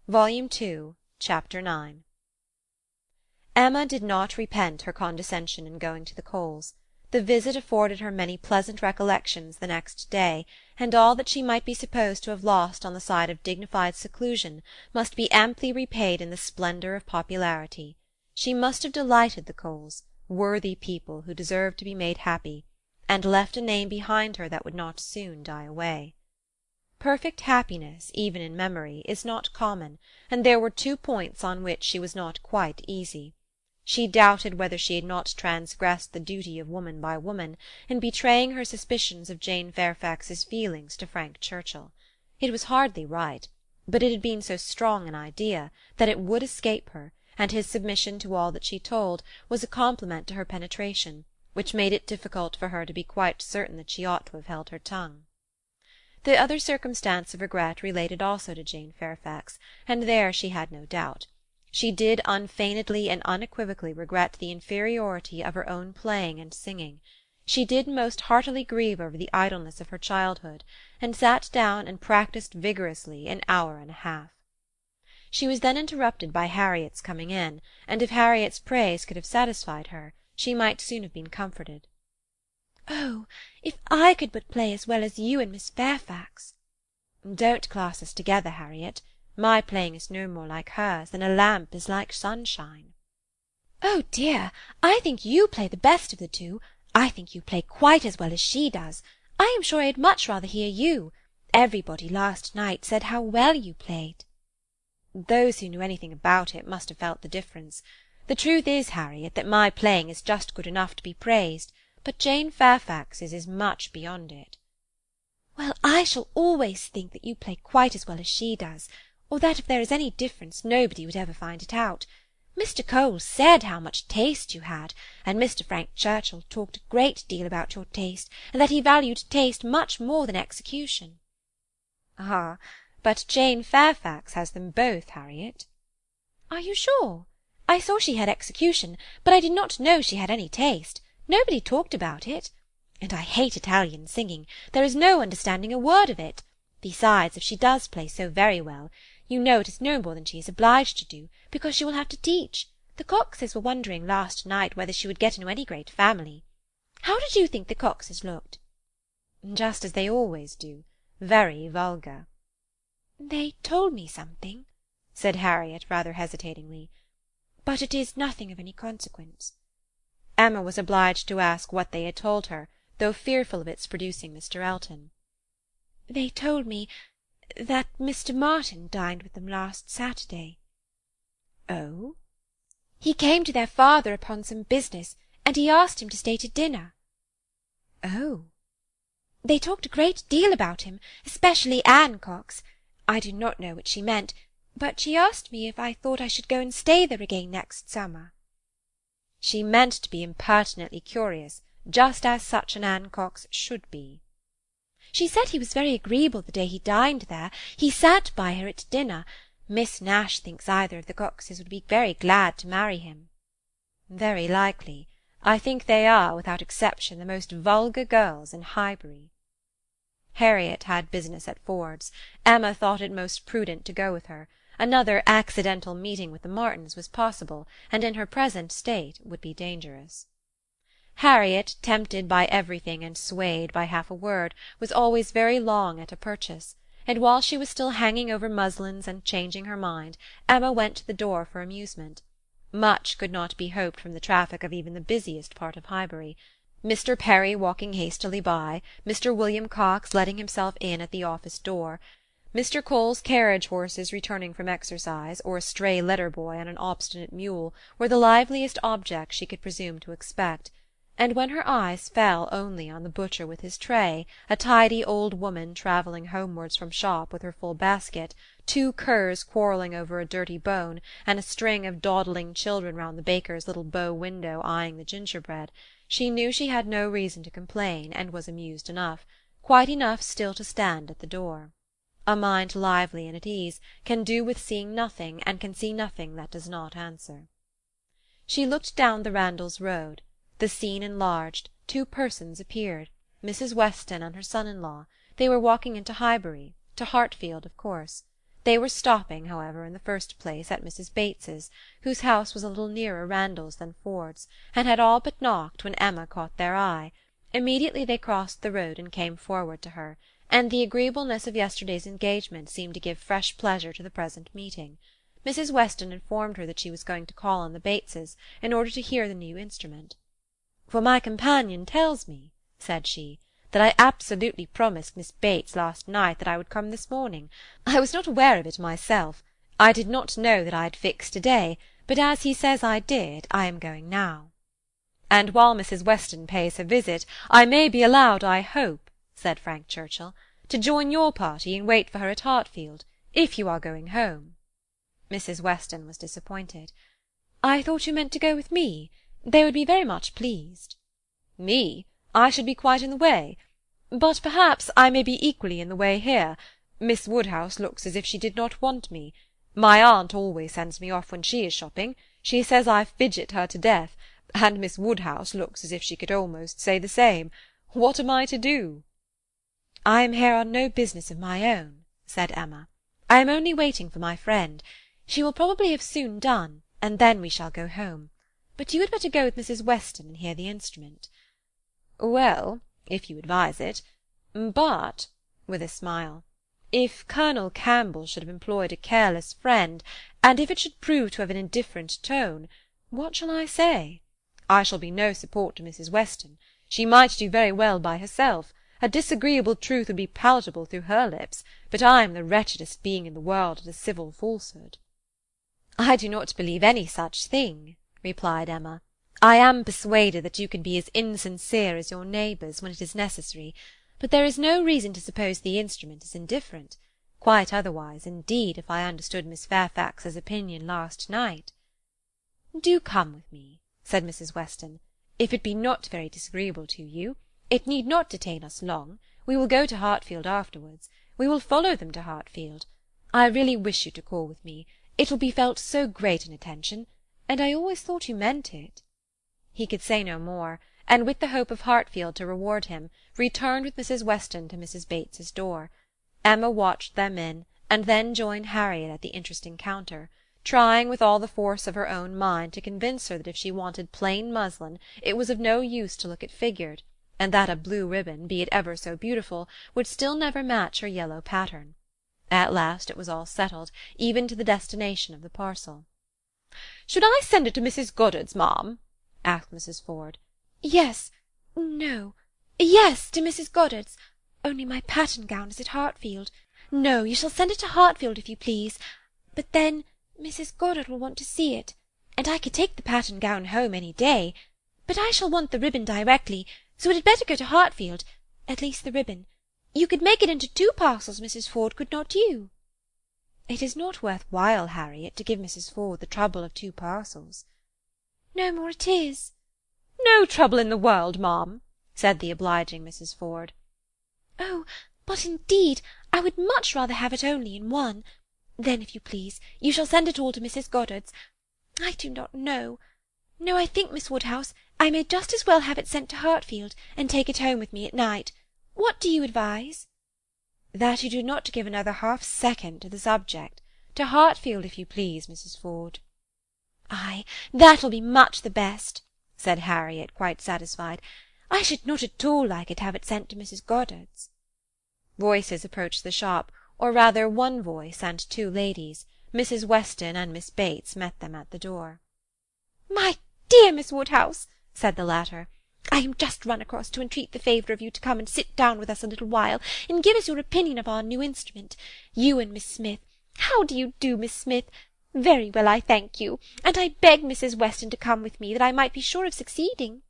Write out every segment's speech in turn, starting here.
Volume 2, Chapter 9. Emma did not repent her condescension in going to the Coles. The visit afforded her many pleasant recollections the next day, and all that she might be supposed to have lost on the side of dignified seclusion must be amply repaid in the splendour of popularity. She must have delighted the Coles, worthy people who deserved to be made happy, and left a name behind her that would not soon die away. Perfect happiness, even in memory, is not common, and there were 2 points on which she was not quite easy. She doubted whether she had not transgressed the duty of woman by woman in betraying her suspicions of Jane Fairfax's feelings to Frank Churchill. It was hardly right, but it had been so strong an idea that it would escape her, and his submission to all that she told was a compliment to her penetration, which made it difficult for her to be quite certain that she ought to have held her tongue. The other circumstance of regret related also to Jane Fairfax, and there she had no doubt. She did unfeignedly and unequivocally regret the inferiority of her own playing and singing. She did most heartily grieve over the idleness of her childhood, and sat down and practised vigorously an hour and a half. She was then interrupted by Harriet's coming in, and if Harriet's praise could have satisfied her, she might soon have been comforted. "Oh, if I could but play as well as you and Miss Fairfax!" "Don't class us together, Harriet. My playing is no more like hers than a lamp is like sunshine." "Oh dear, I think you play the best of the two. I think you play quite as well as she does. I am sure I'd much rather hear you. Everybody last night said how well you played." "Those who knew anything about it must have felt the difference. The truth is, Harriet, that my playing is just good enough to be praised, but Jane Fairfax's is much beyond it." "Well, I shall always think that you play quite as well as she does, or that if there is any difference nobody would ever find it out. Mr. Coles said how much taste you had, and Mr. Frank Churchill talked a great deal about your taste, and that he valued taste much more than execution." "Ah, but Jane Fairfax has them both, Harriet." "Are you sure? I saw she had execution, but I did not know she had any taste. Nobody talked about it. And I hate Italian singing. There is no understanding a word of it. Besides, if she does play so very well, you know it is no more than she is obliged to do, because she will have to teach. The Coxes were wondering last night whether she would get into any great family. How did you think the Coxes looked?" "Just as they always do. Very vulgar." "They told me something," said Harriet rather hesitatingly, "but it is nothing of any consequence." Emma was obliged to ask what they had told her, though fearful of its producing Mr. Elton. "They told me that Mr. Martin dined with them last Saturday." "Oh?" "He came to their father upon some business, and he asked him to stay to dinner." "Oh!" "They talked a great deal about him, especially Anne Cox. I do not know what she meant, but she asked me if I thought I should go and stay there again next summer." She meant to be impertinently curious, just as such an Anne Cox should be. "She said he was very agreeable the day he dined there. He sat by her at dinner. Miss Nash thinks either of the Coxes would be very glad to marry him." "Very likely. I think they are, without exception, the most vulgar girls in Highbury." Harriet had business at Ford's. Emma thought it most prudent to go with her. Another accidental meeting with the Martins was possible, and in her present state would be dangerous. Harriet, tempted by everything and swayed by half a word, was always very long at a purchase, and while she was still hanging over muslins and changing her mind, Emma went to the door for amusement. Much could not be hoped from the traffic of even the busiest part of Highbury. Mr. Perry walking hastily by, Mr. William Cox letting himself in at the office door, Mr. Cole's carriage horses returning from exercise, or a stray letter-boy on an obstinate mule, were the liveliest objects she could presume to expect, and when her eyes fell only on the butcher with his tray, a tidy old woman travelling homewards from shop with her full basket, 2 curs quarrelling over a dirty bone, and a string of dawdling children round the baker's little bow-window eyeing the gingerbread, she knew she had no reason to complain, and was amused enough, quite enough still to stand at the door. A mind lively and at ease can do with seeing nothing, and can see nothing that does not answer. She looked down the Randalls road. The scene enlarged. 2 persons appeared. Mrs. Weston and her son-in-law. They were walking into Highbury, to Hartfield, of course. They were stopping, however, in the first place at Mrs. Bates's, whose house was a little nearer Randall's than Ford's, and had all but knocked when Emma caught their eye. Immediately they crossed the road and came forward to her, and the agreeableness of yesterday's engagement seemed to give fresh pleasure to the present meeting. Mrs. Weston informed her that she was going to call on the Bateses in order to hear the new instrument. "For my companion tells me," said she, "that I absolutely promised Miss Bates last night that I would come this morning. I was not aware of it myself. I did not know that I had fixed a day, but as he says I did, I am going now." "And while Mrs. Weston pays her visit, I may be allowed, I hope," said Frank Churchill, "to join your party and wait for her at Hartfield, if you are going home." Mrs. Weston was disappointed. "I thought you meant to go with me. They would be very much pleased." "Me? I should be quite in the way. But perhaps I may be equally in the way here. Miss Woodhouse looks as if she did not want me. My aunt always sends me off when she is shopping. She says I fidget her to death, and Miss Woodhouse looks as if she could almost say the same. What am I to do?" "I am here on no business of my own," said Emma. "I am only waiting for my friend. She will probably have soon done, and then we shall go home. But you had better go with Mrs. Weston and hear the instrument." "Well, if you advise it. But," with a smile, "if Colonel Campbell should have employed a careless friend, and if it should prove to have an indifferent tone, what shall I say? I shall be no support to Mrs. Weston. She might do very well by herself. A disagreeable truth would be palatable through her lips, but I am the wretchedest being in the world at a civil falsehood." "I do not believe any such thing," replied Emma. "I am persuaded that you can be as insincere as your neighbours when it is necessary, but there is no reason to suppose the instrument is indifferent. Quite otherwise, indeed, if I understood Miss Fairfax's opinion last night." "Do come with me," said Mrs. Weston, "if it be not very disagreeable to you. It need not detain us long. We will go to Hartfield afterwards. We will follow them to Hartfield. I really wish you to call with me. It will be felt so great an attention, and I always thought you meant it." He could say no more, and with the hope of Hartfield to reward him, returned with Mrs. Weston to Mrs. Bates's door. Emma watched them in, and then joined Harriet at the interesting counter, trying with all the force of her own mind to convince her that if she wanted plain muslin it was of no use to look at figured, and that a blue ribbon, be it ever so beautiful, would still never match her yellow pattern. At last it was all settled, even to the destination of the parcel. "Should I send it to Mrs. Goddard's, ma'am?" asked Mrs. Ford. "Yes, no, yes, to Mrs. Goddard's. Only my pattern gown is at Hartfield. No, you shall send it to Hartfield if you please. But then Mrs. Goddard will want to see it, and I could take the pattern gown home any day. But I shall want the ribbon directly, so it had better go to Hartfield, at least the ribbon. You could make it into 2 parcels, Mrs. Ford, could not you?" "It is not worth while, Harriet, to give Mrs. Ford the trouble of 2 parcels." "No more it is." "No trouble in the world, ma'am," said the obliging Mrs. Ford. "Oh, but indeed I would much rather have it only in one. Then, if you please, you shall send it all to Mrs. Goddard's. I do not know. No, I think, Miss Woodhouse, I may just as well have it sent to Hartfield, and take it home with me at night. What do you advise?" "That you do not give another half-second to the subject. To Hartfield, if you please, Mrs. Ford." "Ay, that will be much the best," said Harriet, quite satisfied. "I should not at all like it to have it sent to Mrs. Goddard's." Voices approached the shop, or rather one voice and 2 ladies. Mrs. Weston and Miss Bates met them at the door. "My dear Miss Woodhouse," said the latter, "I am just run across to entreat the favour of you to come and sit down with us a little while, and give us your opinion of our new instrument. You and Miss Smith. How do you do, Miss Smith? Very well, I thank you, and I begged Mrs. Weston to come with me, that I might be sure of succeeding."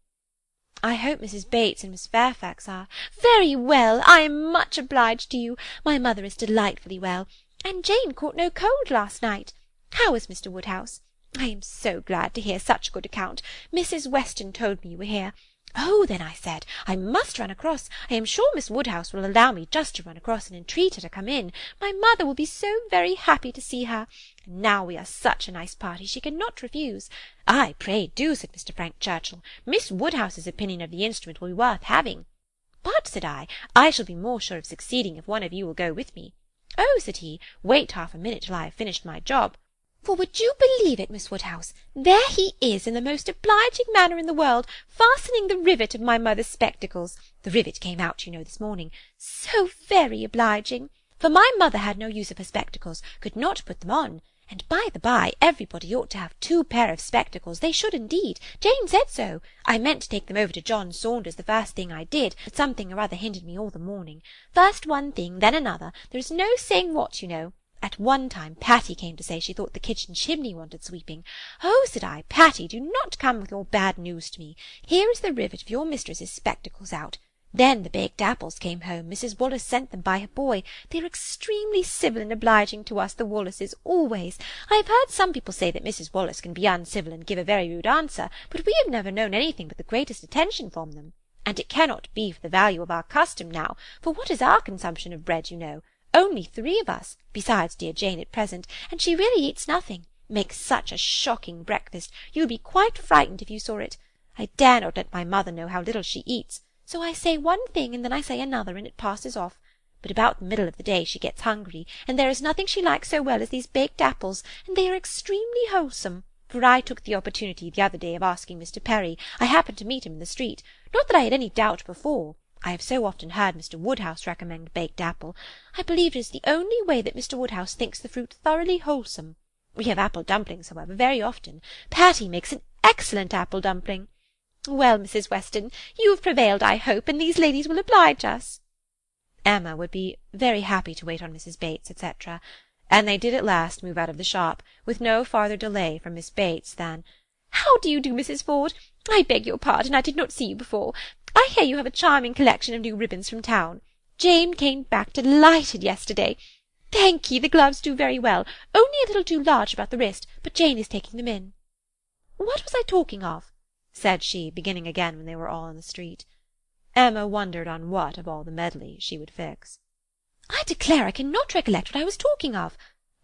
"I hope Mrs. Bates and Miss Fairfax are—" "Very well. I am much obliged to you. My mother is delightfully well, and Jane caught no cold last night. How is Mr. Woodhouse? I am so glad to hear such a good account. Mrs. Weston told me you were here. Oh, then, I said, I must run across. I am sure Miss Woodhouse will allow me just to run across and entreat her to come in. My mother will be so very happy to see her. And now we are such a nice party, she cannot refuse. Ay, pray do, said Mr. Frank Churchill. Miss Woodhouse's opinion of the instrument will be worth having. But, said I shall be more sure of succeeding if one of you will go with me. "Oh," said he, "wait half a minute till I have finished my job." For would you believe it, Miss Woodhouse, there he is in the most obliging manner in the world, fastening the rivet of my mother's spectacles. The rivet came out, you know, this morning. So very obliging. For my mother had no use of her spectacles, could not put them on. And by-the-by, everybody ought to have 2 pair of spectacles, they should indeed. Jane said so. I meant to take them over to John Saunders the first thing I did, but something or other hindered me all the morning. First one thing, then another, there is no saying what, you know. At one time Patty came to say she thought the kitchen chimney wanted sweeping. "Oh," said I, "Patty, do not come with your bad news to me. Here is the rivet of your mistress's spectacles out." Then the baked apples came home. Mrs. Wallace sent them by her boy. They are extremely civil and obliging to us, the Wallaces, always. I have heard some people say that Mrs. Wallace can be uncivil and give a very rude answer, but we have never known anything but the greatest attention from them. And it cannot be for the value of our custom now, for what is our consumption of bread, you know? Only 3 of us, besides dear Jane at present, and she really eats nothing. Makes such a shocking breakfast, you would be quite frightened if you saw it. I dare not let my mother know how little she eats, so I say one thing and then I say another, and it passes off. But about the middle of the day she gets hungry, and there is nothing she likes so well as these baked apples, and they are extremely wholesome. For I took the opportunity the other day of asking Mr. Perry. I happened to meet him in the street. Not that I had any doubt before. I have so often heard Mr. Woodhouse recommend baked apple. I believe it is the only way that Mr. Woodhouse thinks the fruit thoroughly wholesome. We have apple dumplings, however, very often. Patty makes an excellent apple dumpling. Well, Mrs. Weston, you have prevailed, I hope, and these ladies will oblige us. Emma would be very happy to wait on Mrs. Bates, etc., and they did at last move out of the shop, with no farther delay from Miss Bates than, "How do you do, Mrs. Ford? I beg your pardon, I did not see you before. I hear you have a charming collection of new ribbons from town. Jane came back delighted yesterday. Thank ye, the gloves do very well, only a little too large about the wrist, but Jane is taking them in." "What was I talking of?" said she, beginning again when they were all in the street. Emma wondered on what, of all the medley, she would fix. "I declare I cannot recollect what I was talking of.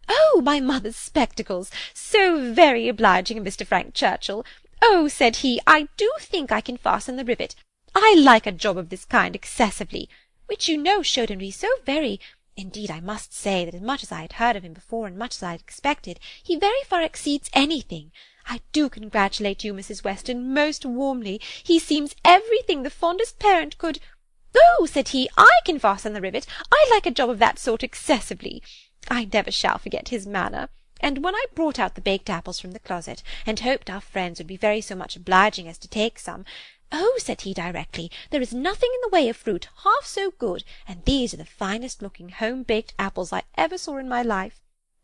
Oh, my mother's spectacles! So very obliging of Mr. Frank Churchill. Oh," said he, "I do think I can fasten the rivet. I like a job of this kind excessively, which you know showed him to be so very— Indeed, I must say that as much as I had heard of him before and much as I had expected, he very far exceeds anything. I do congratulate you, Mrs. Weston, most warmly. He seems everything the fondest parent could— Oh," said he, "I can fasten the rivet. I like a job of that sort excessively. I never shall forget his manner. And when I brought out the baked apples from the closet, and hoped our friends would be very so much obliging as to take some— Oh," said he directly, "there is nothing in the way of fruit half so good, and these are the finest-looking home-baked apples I ever saw in my life."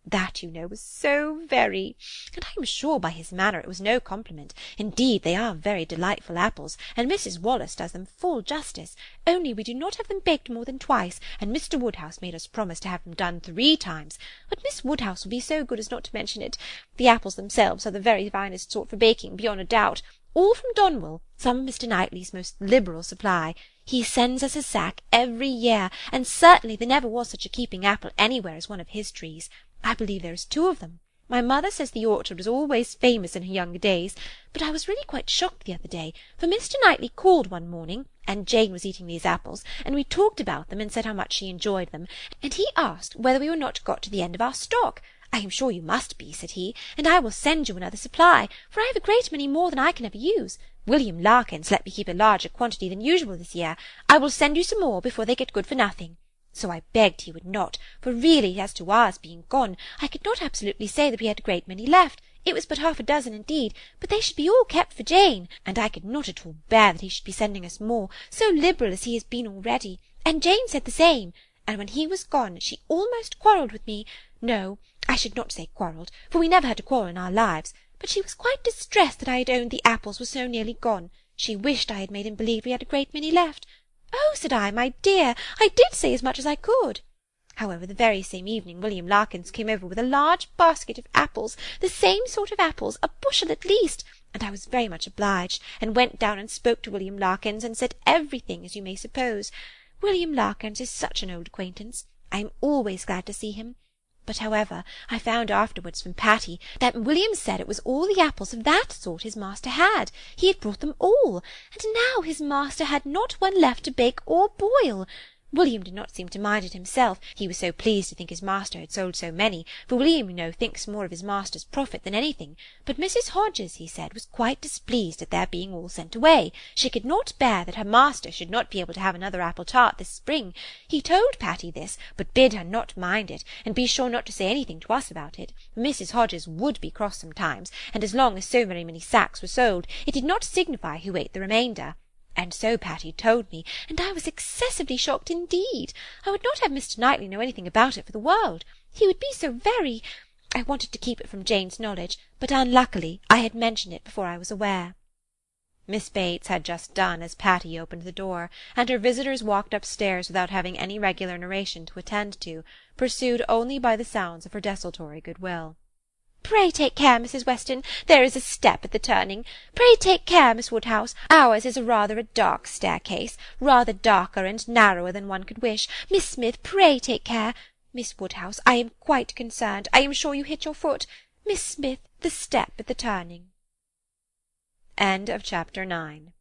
That, you know, was so very— And I am sure by his manner it was no compliment. Indeed, they are very delightful apples, and Mrs. Wallace does them full justice, only we do not have them baked more than twice, and Mr. Woodhouse made us promise to have them done 3 times. But Miss Woodhouse will be so good as not to mention it. The apples themselves are the very finest sort for baking, beyond a doubt. All from Donwell, some of Mr. Knightley's most liberal supply. He sends us a sack every year, and certainly there never was such a keeping apple anywhere as one of his trees. I believe there is 2 of them. My mother says the orchard was always famous in her younger days, but I was really quite shocked the other day, for Mr. Knightley called one morning, and Jane was eating these apples, and we talked about them and said how much she enjoyed them, and he asked whether we were not got to the end of our stock. I am sure you must be, said he, and I will send you another supply, for I have a great many more than I can ever use. William Larkins let me keep a larger quantity than usual this year. I will send you some more before they get good for nothing. So I begged he would not, for really, as to ours being gone, I could not absolutely say that we had a great many left. It was but 6 indeed, but they should be all kept for Jane, and I could not at all bear that he should be sending us more, so liberal as he has been already. And Jane said the same, and when he was gone, she almost quarrelled with me. No, I should not say quarrelled, for we never had a quarrel in our lives, but she was quite distressed that I had owned the apples were so nearly gone. She wished I had made him believe we had a great many left. Oh, said I, my dear, I did say as much as I could. However, the very same evening William Larkins came over with a large basket of apples, the same sort of apples, a bushel at least, and I was very much obliged, and went down and spoke to William Larkins, and said everything, as you may suppose. William Larkins is such an old acquaintance. I am always glad to see him. But, however, I found afterwards from Patty that William said it was all the apples of that sort his master had. He had brought them all, and now his master had not one left to bake or boil. William did not seem to mind it himself, he was so pleased to think his master had sold so many, for William, you know, thinks more of his master's profit than anything, but Mrs. Hodges, he said, was quite displeased at their being all sent away. She could not bear that her master should not be able to have another apple tart this spring. He told Patty this, but bid her not mind it, and be sure not to say anything to us about it. Mrs. Hodges would be cross sometimes, and as long as so very many sacks were sold, it did not signify who ate the remainder. And so Patty told me, and I was excessively shocked indeed. I would not have Mr. Knightley know anything about it for the world. He would be so very— I wanted to keep it from Jane's knowledge, but unluckily I had mentioned it before I was aware. Miss Bates had just done as Patty opened the door, and her visitors walked upstairs without having any regular narration to attend to, pursued only by the sounds of her desultory goodwill. "Pray take care, Mrs. Weston, there is a step at the turning. Pray take care, Miss Woodhouse, ours is rather a dark staircase, rather darker and narrower than one could wish. Miss Smith, pray take care. Miss Woodhouse, I am quite concerned. I am sure you hit your foot. Miss Smith, the step at the turning." End of Chapter 9.